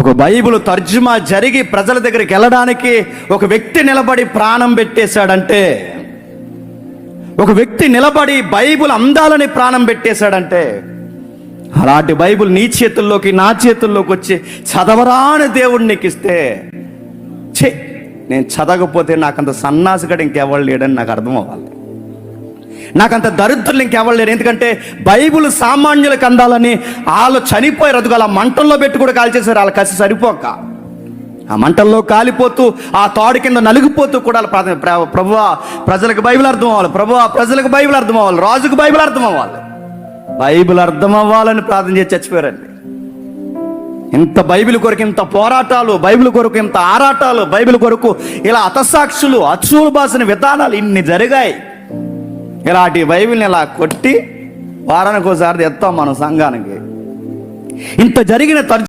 ఒక బైబిల్ తర్జుమా జరిగి ప్రజల దగ్గరికి వెళ్ళడానికి ఒక వ్యక్తి నిలబడి ప్రాణం పెట్టేశాడంటే, ఒక వ్యక్తి నిలబడి బైబిల్ అందాలని ప్రాణం పెట్టేశాడంటే, అలాంటి బైబిల్ నీ చేతుల్లోకి నా చేతుల్లోకి వచ్చి చదవరాని దేవుడు నీకు ఇస్తే, ఛే నేను చదవకపోతే నాకంత సన్నాసిగడు ఇంకెవరు లేడని నాకు అర్థం అవ్వాలి. నాకంత దరిద్రులు ఇంకెవరు లేరు. ఎందుకంటే బైబిల్ సామాన్యులకు అందాలని వాళ్ళు చనిపోయి రతుగాల మంటల్లో పెట్టి కూడా కాల్చేశారు. వాళ్ళ కసి సరిపోక ఆ మంటల్లో కాలిపోతూ ఆ తాడు కింద నలిగిపోతూ కూడా ప్రభువా ప్రజలకు బైబిల్ అర్థం అవ్వాలి, ప్రభువా ప్రజలకు బైబిల్ అర్థం అవ్వాలి, రాజుకు బైబిల్ అర్థం అవ్వాలి, బైబిల్ అర్థం అవ్వాలని ప్రార్థన చేసి చచ్చిపోయారండి. ఇంత బైబిల్ కొరకు ఇంత పోరాటాలు, బైబిల్ కొరకు ఇంత ఆరాటాలు, బైబిల్ కొరకు ఇలా హతసాక్షులు అచ్చులు బాసిన విధానాలు ఇన్ని జరిగాయి. ఇలాంటి బైబిల్ని ఇలా కొట్టి వారానికి ఒకసారి తెస్తాం మనం సంఘానికి. ఇంత జరిగిన